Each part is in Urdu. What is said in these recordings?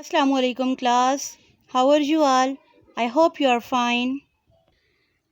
Assalamu alaikum class. How are you all? I hope you are fine.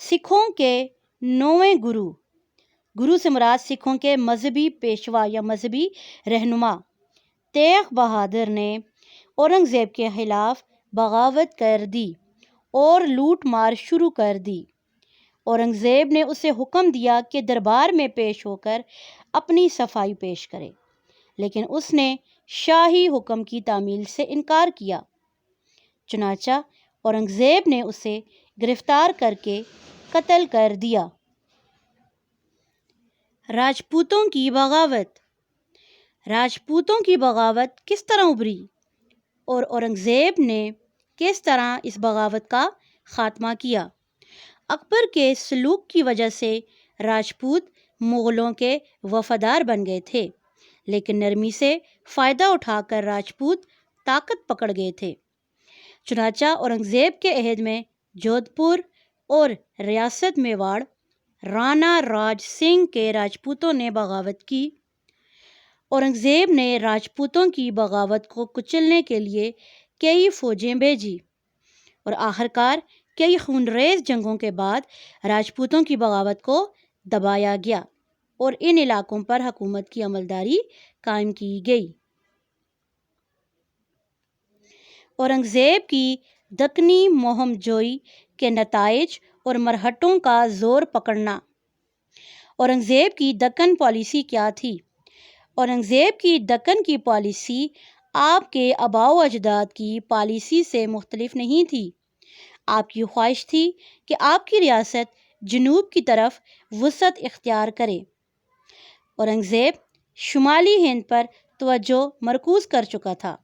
سکھوں کے 9ویں گرو سے مراد سکھوں کے مذہبی پیشوا یا مذہبی رہنما تیغ بہادر نے اورنگزیب کے خلاف بغاوت کر دی اور لوٹ مار شروع کر دی۔ اورنگزیب نے اسے حکم دیا کہ دربار میں پیش ہو کر اپنی صفائی پیش کرے، لیکن اس نے شاہی حکم کی تعمیل سے انکار کیا۔ چنانچہ اورنگزیب نے اسے گرفتار کر کے قتل کر دیا۔ راجپوتوں کی بغاوت۔ راجپوتوں کی بغاوت کس طرح ابھری اور اورنگزیب نے کس طرح اس بغاوت کا خاتمہ کیا؟ اکبر کے سلوک کی وجہ سے راجپوت مغلوں کے وفادار بن گئے تھے، لیکن نرمی سے فائدہ اٹھا کر راجپوت طاقت پکڑ گئے تھے۔ چنانچہ اورنگزیب کے عہد میں جودھ پور اور ریاست میواڑ رانا راج سنگھ کے راجپوتوں نے بغاوت کی۔ اورنگزیب نے راجپوتوں کی بغاوت کو کچلنے کے لیے کئی فوجیں بھیجی اور آخرکار کئی خونریز جنگوں کے بعد راجپوتوں کی بغاوت کو دبایا گیا اور ان علاقوں پر حکومت کی عملداری قائم کی گئی۔ اورنگزیب کی دکنی مہم جوئی کے نتائج اور مرہٹوں کا زور پکڑنا۔ اورنگزیب کی دکن پالیسی کیا تھی؟ اورنگزیب کی دکن کی پالیسی آپ کے آباء و اجداد کی پالیسی سے مختلف نہیں تھی۔ آپ کی خواہش تھی کہ آپ کی ریاست جنوب کی طرف وسعت اختیار کرے۔ اورنگزیب شمالی ہند پر توجہ مرکوز کر چکا تھا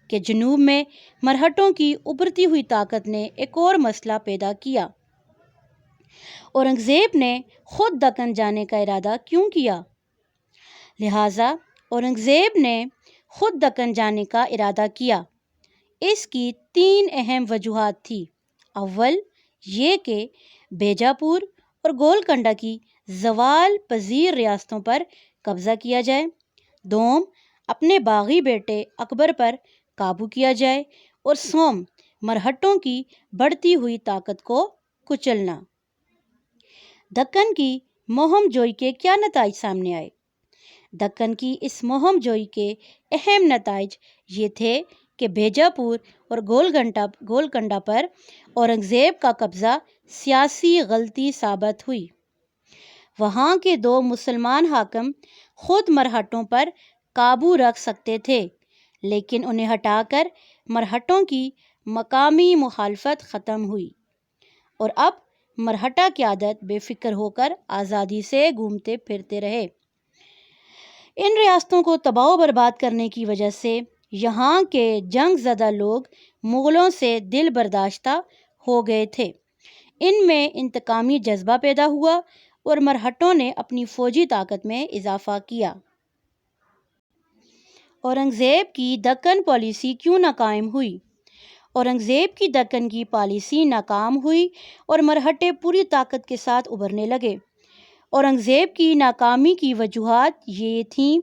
کہ جنوب میں مرہٹوں کی ابھرتی ہوئی طاقت نے ایک اور مسئلہ پیدا کیا۔ اورنگزیب نے خود دکن جانے کا ارادہ کیوں کیا؟ لہٰذا اورنگزیب نے خود دکن جانے کا ارادہ کیا۔ اس کی 3 اہم وجوہات تھیں۔ اول یہ کہ بیجاپور اور گولکنڈہ کی زوال پذیر ریاستوں پر قبضہ کیا جائے، دوم اپنے باغی بیٹے اکبر پر قابو کیا جائے، اور سوم مرہٹوں کی بڑھتی ہوئی طاقت کو کچلنا۔ دکن کی مہم جوئی کے کیا نتائج سامنے آئے؟ دکن کی اس مہم جوئی کے اہم نتائج یہ تھے کہ بیجاپور اور گولکنڈہ پر اورنگزیب کا قبضہ سیاسی غلطی ثابت ہوئی۔ وہاں کے 2 مسلمان حاکم خود مرہٹوں پر قابو رکھ سکتے تھے، لیکن انہیں ہٹا کر مرہٹوں کی مقامی مخالفت ختم ہوئی اور اب مرہٹا قیادت بے فکر ہو کر آزادی سے گھومتے پھرتے رہے۔ ان ریاستوں کو تباہ و برباد کرنے کی وجہ سے یہاں کے جنگ زدہ لوگ مغلوں سے دل برداشتہ ہو گئے تھے۔ ان میں انتقامی جذبہ پیدا ہوا اور مرہٹوں نے اپنی فوجی طاقت میں اضافہ کیا۔ اورنگزیب کی دکن پالیسی کیوں ناکام ہوئی؟ اورنگزیب کی دکن کی پالیسی ناکام ہوئی اور مرہٹے پوری طاقت کے ساتھ ابھرنے لگے۔ اورنگزیب کی ناکامی کی وجوہات یہ تھیں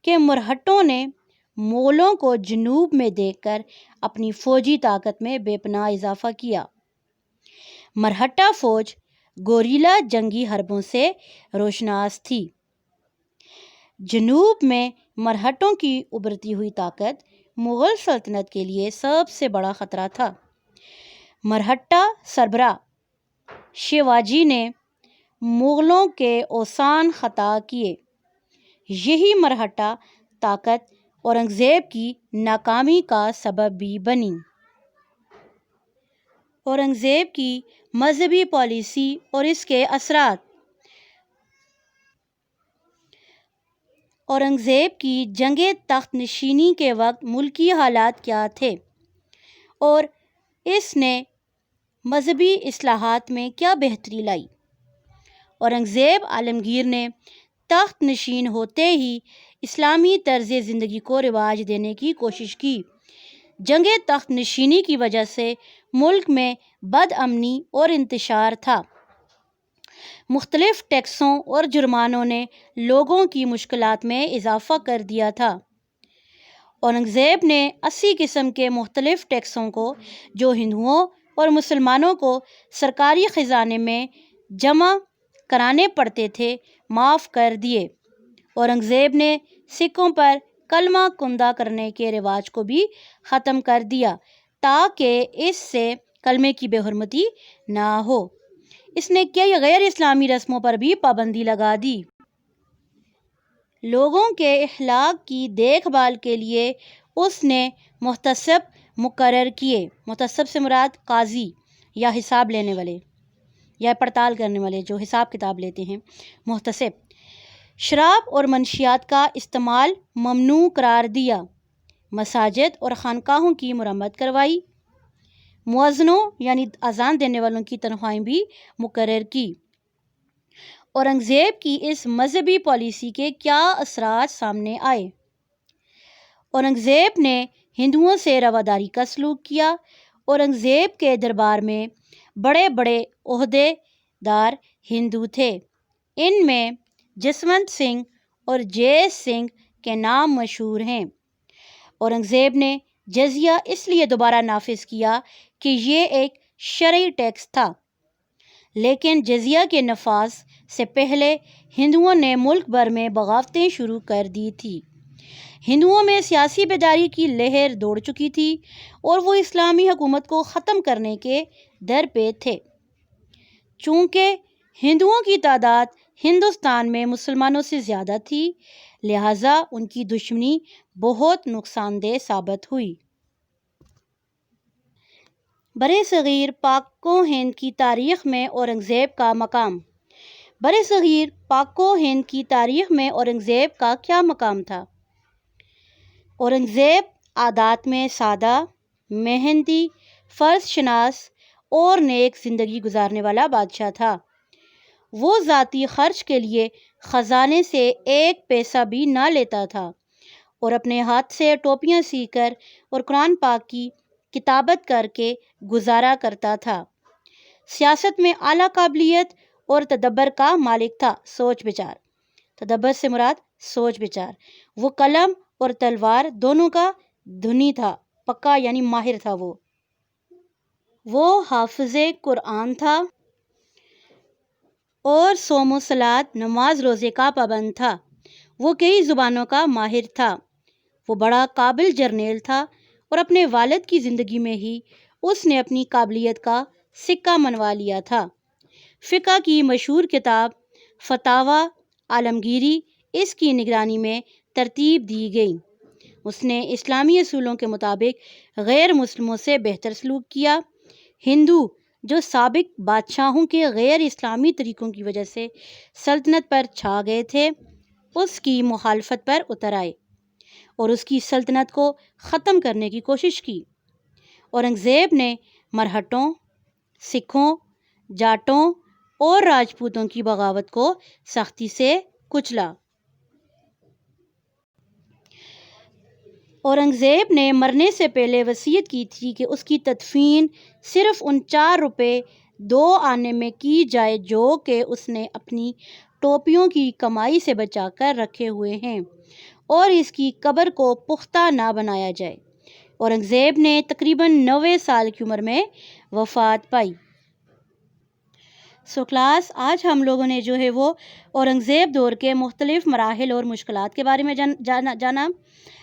کہ مرہٹوں نے مغلوں کو جنوب میں دیکھ کر اپنی فوجی طاقت میں بے پناہ اضافہ کیا۔ مرہٹا فوج گوریلا جنگی حربوں سے روشناس تھی۔ جنوب میں مرہٹوں کی ابھرتی ہوئی طاقت مغل سلطنت کے لیے سب سے بڑا خطرہ تھا۔ مرہٹا سربراہ شیواجی نے مغلوں کے اوسان خطا کیے۔ یہی مرہٹا طاقت اورنگزیب کی ناکامی کا سبب بھی بنی۔ اورنگزیب کی مذہبی پالیسی اور اس کے اثرات۔ اورنگزیب کی جنگ تخت نشینی کے وقت ملکی حالات کیا تھے اور اس نے مذہبی اصلاحات میں کیا بہتری لائی؟ اورنگزیب عالمگیر نے تخت نشین ہوتے ہی اسلامی طرز زندگی کو رواج دینے کی کوشش کی۔ جنگ تخت نشینی کی وجہ سے ملک میں بد امنی اور انتشار تھا۔ مختلف ٹیکسوں اور جرمانوں نے لوگوں کی مشکلات میں اضافہ کر دیا تھا۔ اورنگزیب نے 80 قسم کے مختلف ٹیکسوں کو جو ہندوؤں اور مسلمانوں کو سرکاری خزانے میں جمع کرانے پڑتے تھے معاف کر دیے۔ اورنگزیب نے سکھوں پر کلمہ کندہ کرنے کے رواج کو بھی ختم کر دیا تاکہ اس سے کلمے کی بے حرمتی نہ ہو۔ اس نے کئی غیر اسلامی رسموں پر بھی پابندی لگا دی۔ لوگوں کے اخلاق کی دیکھ بھال کے لیے اس نے محتسب مقرر کیے۔ محتسب سے مراد قاضی یا حساب لینے والے یا پڑتال کرنے والے جو حساب کتاب لیتے ہیں، محتسب۔ شراب اور منشیات کا استعمال ممنوع قرار دیا۔ مساجد اور خانقاہوں کی مرمت کروائی۔ مؤذنوں یعنی اذان دینے والوں کی تنخواہیں بھی مقرر کی۔ اورنگزیب کی اس مذہبی پالیسی کے کیا اثرات سامنے آئے؟ اورنگزیب نے ہندوؤں سے رواداری کا سلوک کیا۔ اورنگزیب کے دربار میں بڑے بڑے عہدے دار ہندو تھے۔ ان میں جسونت سنگھ اور جے سنگھ کے نام مشہور ہیں۔ اورنگزیب نے جزیہ اس لیے دوبارہ نافذ کیا کہ یہ ایک شرعی ٹیکس تھا، لیکن جزیہ کے نفاذ سے پہلے ہندوؤں نے ملک بھر میں بغاوتیں شروع کر دی تھی۔ ہندوؤں میں سیاسی بیداری کی لہر دوڑ چکی تھی اور وہ اسلامی حکومت کو ختم کرنے کے در پہ تھے۔ چونکہ ہندوؤں کی تعداد ہندوستان میں مسلمانوں سے زیادہ تھی، لہٰذا ان کی دشمنی بہت نقصان دہ ثابت ہوئی۔ برصغیر پاک و ہند کی تاریخ میں اورنگزیب کا مقام۔ برصغیر پاک و ہند کی تاریخ میں اورنگزیب کا کیا مقام تھا؟ اورنگزیب عادات میں سادہ، محنتی، فرض شناس اور نیک زندگی گزارنے والا بادشاہ تھا۔ وہ ذاتی خرچ کے لیے خزانے سے ایک پیسہ بھی نہ لیتا تھا اور اپنے ہاتھ سے ٹوپیاں سی کر اور قرآن پاک کی کتابت کر کے گزارا کرتا تھا۔ سیاست میں اعلیٰ قابلیت اور تدبر کا مالک تھا۔ سوچ بچار، تدبر سے مراد سوچ بچار۔ وہ قلم اور تلوار دونوں کا دھنی تھا، پکا یعنی ماہر تھا۔ وہ حافظ قرآن تھا اور صوم و صلات نماز روزے کا پابند تھا۔ وہ کئی زبانوں کا ماہر تھا۔ وہ بڑا قابل جرنیل تھا اور اپنے والد کی زندگی میں ہی اس نے اپنی قابلیت کا سکہ منوا لیا تھا۔ فقہ کی مشہور کتاب فتاویٰ عالمگیری اس کی نگرانی میں ترتیب دی گئی۔ اس نے اسلامی اصولوں کے مطابق غیر مسلموں سے بہتر سلوک کیا۔ ہندو جو سابق بادشاہوں کے غیر اسلامی طریقوں کی وجہ سے سلطنت پر چھا گئے تھے، اس کی مخالفت پر اتر آئے اور اس کی سلطنت کو ختم کرنے کی کوشش کی۔ اورنگزیب نے مرہٹوں، سکھوں، جاٹوں اور راجپوتوں کی بغاوت کو سختی سے کچلا۔ اورنگزیب نے مرنے سے پہلے وصیت کی تھی کہ اس کی تدفین صرف ان 4 روپے 2 آنے میں کی جائے جو کہ اس نے اپنی ٹوپیوں کی کمائی سے بچا کر رکھے ہوئے ہیں، اور اس کی قبر کو پختہ نہ بنایا جائے۔ اورنگزیب نے تقریباً 90 سال کی عمر میں وفات پائی۔ کلاس آج ہم لوگوں نے جو ہے وہ اورنگزیب دور کے مختلف مراحل اور مشکلات کے بارے میں جانا۔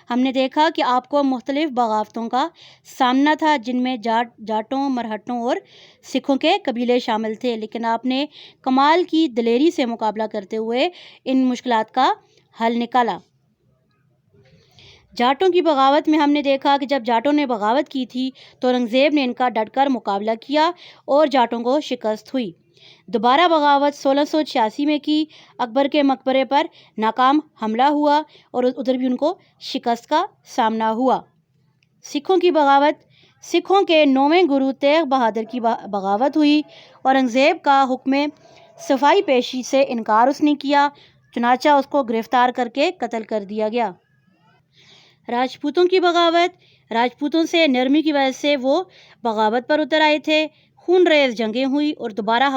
ہم نے دیکھا کہ آپ کو مختلف بغاوتوں کا سامنا تھا جن میں جاٹوں، مرہٹوں اور سکھوں کے قبیلے شامل تھے، لیکن آپ نے کمال کی دلیری سے مقابلہ کرتے ہوئے ان مشکلات کا حل نکالا۔ جاٹوں کی بغاوت میں ہم نے دیکھا کہ جب جاٹوں نے بغاوت کی تھی تو اورنگزیب نے ان کا ڈٹ کر مقابلہ کیا اور جاٹوں کو شکست ہوئی۔ دوبارہ بغاوت 1686 میں کی، اکبر کے مقبرے پر ناکام حملہ ہوا اور ادھر بھی ان کو شکست کا سامنا ہوا۔ سکھوں کی بغاوت، سکھوں کے 9ویں گرو تیغ بہادر کی بغاوت ہوئی۔ اورنگزیب کا حکم صفائی پیشی سے انکار اس نے کیا، چنانچہ اس کو گرفتار کر کے قتل کر دیا گیا۔ راجپوتوں کی بغاوت، راجپوتوں سے نرمی کی وجہ سے وہ بغاوت پر اتر آئے تھے۔ خون ریز جنگیں ہوئی اور دوبارہ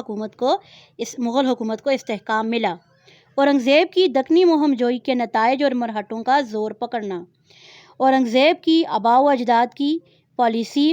مغل حکومت کو استحکام ملا۔ اورنگزیب کی دکنی مہم جوئی کے نتائج اور مرہٹوں کا زور پکڑنا۔ اورنگزیب کی آباء و اجداد کی پالیسی